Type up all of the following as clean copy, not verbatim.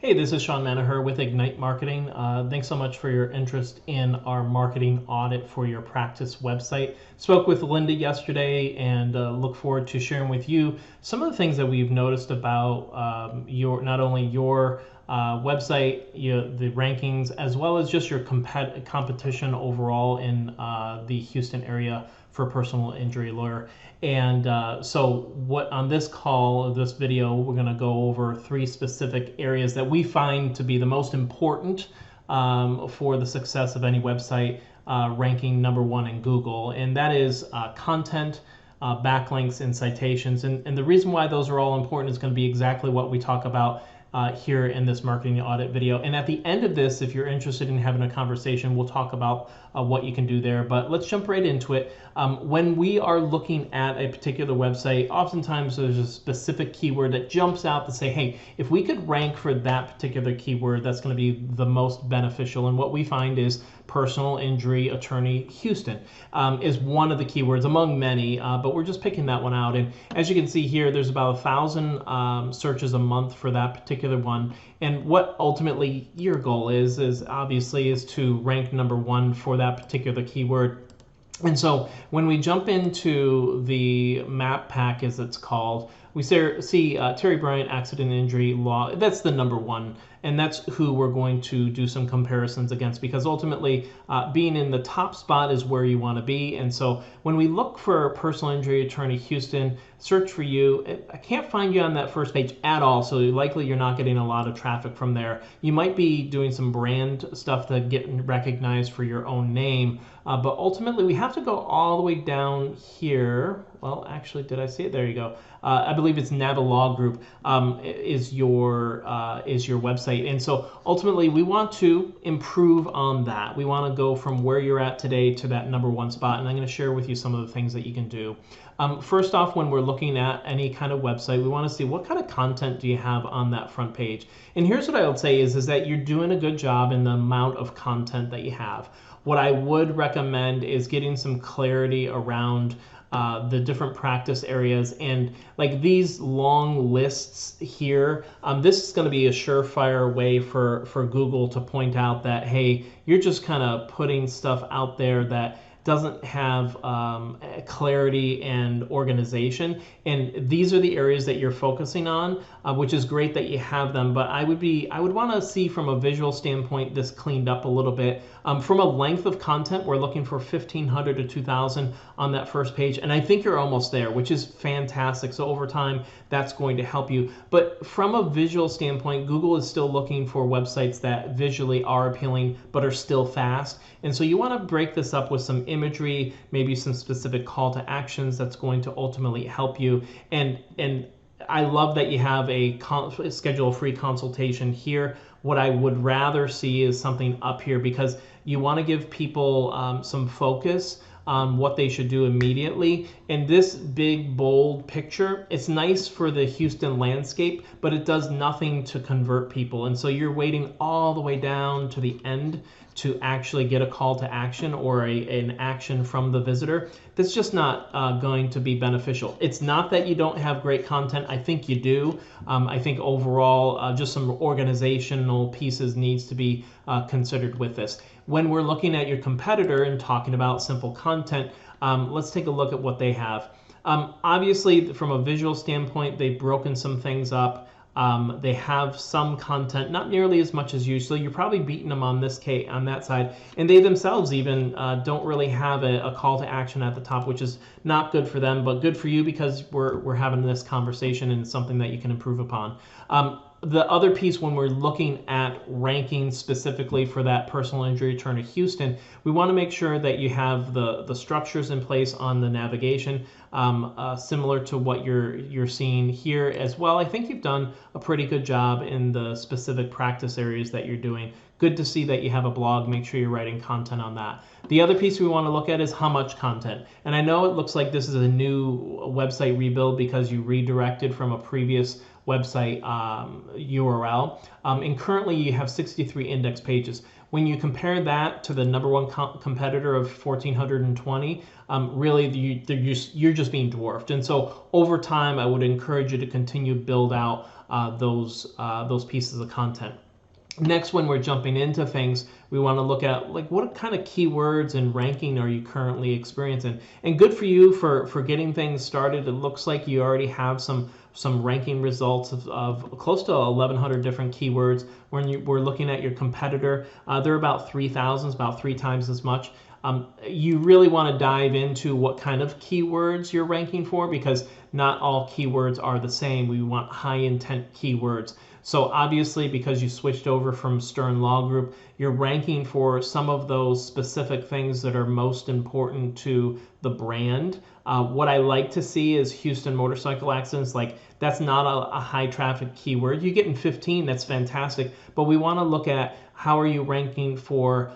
Hey, this is Sean Manaher with Ignite Marketing. Thanks so much for your interest in our marketing audit for your practice website. Spoke with Linda yesterday and look forward to sharing with you some of the things that we've noticed about your not only your website, the rankings, as well as just your competition overall in the Houston area for personal injury lawyer. And so what on this call, this video, we're going to go over 3 specific areas that we find to be the most important for the success of any website ranking #1 in Google. And that is content, backlinks, and citations. And the reason why those are all important is going to be exactly what we talk about here in this marketing audit video. And at the end of this, if you're interested in having a conversation, we'll talk about what you can do there. But let's jump right into it. When we are looking at a particular website, oftentimes there's a specific keyword that jumps out to say, hey, if we could rank for that particular keyword, that's going to be the most beneficial. And what we find is personal injury attorney Houston is one of the keywords among many, but we're just picking that one out. And as you can see here, there's about 1,000 searches a month for that particular one. And what ultimately your goal is obviously is to rank #1 for that particular keyword. And so when we jump into the map pack, as it's called, we see Terry Bryant accident injury law. That's the #1, and that's who we're going to do some comparisons against, because ultimately being in the top spot is where you want to be. And so when we look for personal injury attorney Houston, search for you, I can't find you on that first page at all, so likely you're not getting a lot of traffic from there. You might be doing some brand stuff to get recognized for your own name, but ultimately we have to go all the way down here. Well, actually, did I see it? There you go. I believe it's Nava Law Group is your website, and so ultimately we want to improve on that. We want to go from where you're at today to that #1 spot, and I'm going to share with you some of the things that you can do. First off, when we're looking at any kind of website, we want to see what kind of content do you have on that front page. And here's what I would say is that you're doing a good job in the amount of content that you have. What I would recommend is getting some clarity around the different practice areas, and like these long lists here, this is going to be a surefire way for Google to point out that, hey, you're just kind of putting stuff out there that doesn't have clarity and organization, and these are the areas that you're focusing on, which is great that you have them. But I would want to see from a visual standpoint this cleaned up a little bit. From a length of content, we're looking for 1,500 to 2,000 on that first page, and I think you're almost there, which is fantastic. So over time, that's going to help you. But from a visual standpoint, Google is still looking for websites that visually are appealing but are still fast, and so you want to break this up with some imagery, maybe some specific call to actions that's going to ultimately help you. And I love that you have a schedule a free consultation here. What I would rather see is something up here, because you want to give people some focus on what they should do immediately. And this big, bold picture, it's nice for the Houston landscape, but it does nothing to convert people. And so you're waiting all the way down to the end to actually get a call to action or an action from the visitor. That's just not going to be beneficial. It's not that you don't have great content. I think you do. I think overall, just some organizational pieces needs to be considered with this. When we're looking at your competitor and talking about simple content, let's take a look at what they have. Obviously, from a visual standpoint, they've broken some things up. They have some content, not nearly as much as usual. You're probably beating them on that side, and they themselves even don't really have a call to action at the top, which is not good for them, but good for you, because we're having this conversation and it's something that you can improve upon. The other piece, when we're looking at ranking specifically for that personal injury attorney Houston, we want to make sure that you have the structures in place on the navigation, similar to what you're seeing here as well. I think you've done a pretty good job in the specific practice areas that you're doing. Good to see that you have a blog. Make sure you're writing content on that. The other piece we want to look at is how much content. And I know it looks like this is a new website rebuild because you redirected from a previous website URL. And currently you have 63 index pages. When you compare that to the number one competitor of 1,420, really you're just being dwarfed. And so over time, I would encourage you to continue to build out those pieces of content. Next, when we're jumping into things, we want to look at like what kind of keywords and ranking are you currently experiencing. And good for you for getting things started. It looks like you already have some ranking results of close to 1,100 different keywords. When we're looking at your competitor, they're about 3,000, about 3 times as much. You really want to dive into what kind of keywords you're ranking for, because not all keywords are the same. We want high intent keywords. So obviously, because you switched over from Stern Law Group, you're ranking for some of those specific things that are most important to the brand. What I like to see is Houston motorcycle accidents. Like, that's not a high traffic keyword. You get in 15, that's fantastic. But we want to look at how are you ranking for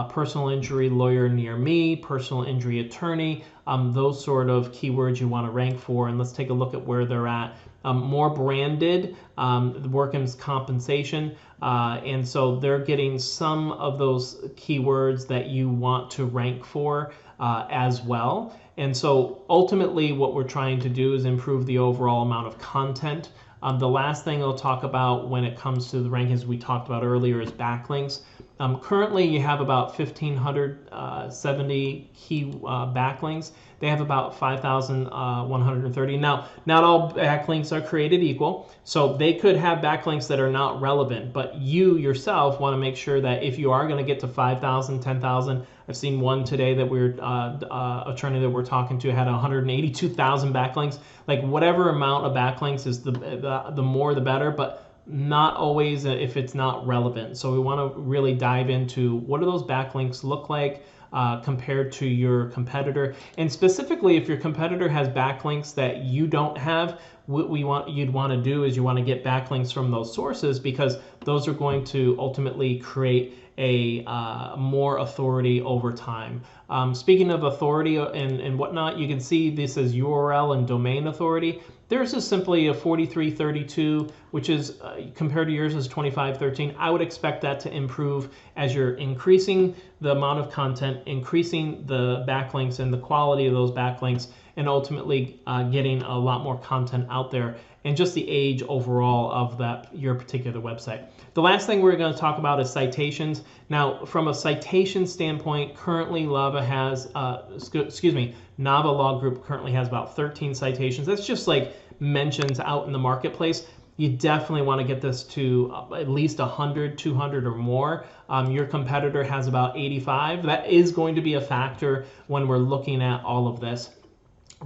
personal injury lawyer near me, personal injury attorney, those sort of keywords you want to rank for. And let's take a look at where they're at. More branded, workers' compensation, and so they're getting some of those keywords that you want to rank for as well. And so ultimately what we're trying to do is improve the overall amount of content. The last thing I'll talk about when it comes to the rankings we talked about earlier is backlinks. Currently you have about 1,570 key backlinks. They have about 5,130. Now, not all backlinks are created equal, so they could have backlinks that are not relevant, but you yourself want to make sure that if you are going to get to 5,000, 10,000, I've seen one today that attorney that we're talking to had 182,000 backlinks. Like, whatever amount of backlinks is the more the better, but not always if it's not relevant. So we want to really dive into what do those backlinks look like compared to your competitor. And specifically, if your competitor has backlinks that you don't have, what you'd want to do is you want to get backlinks from those sources, because those are going to ultimately create a more authority over time. Speaking of authority and whatnot, you can see this as URL and domain authority. Theirs is simply a 4332, which is compared to yours is 2513. I would expect that to improve as you're increasing the amount of content, increasing the backlinks and the quality of those backlinks, and ultimately getting a lot more content out there, and just the age overall of your particular website. The last thing we're going to talk about is citations. Now, from a citation standpoint, currently Nava Law Group currently has about 13 citations. That's just like mentions out in the marketplace. You definitely want to get this to at least 100, 200 or more. Your competitor has about 85. That is going to be a factor when we're looking at all of this.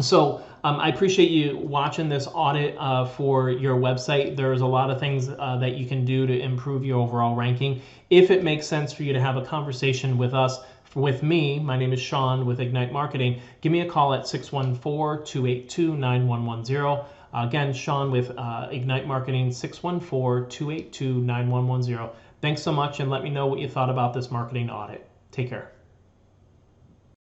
So I appreciate you watching this audit for your website. There's a lot of things that you can do to improve your overall ranking. If it makes sense for you to have a conversation with us, with me, my name is Sean with Ignite Marketing, give me a call at 614-282-9110. Again, Sean with Ignite Marketing, 614-282-9110. Thanks so much, and let me know what you thought about this marketing audit. Take care.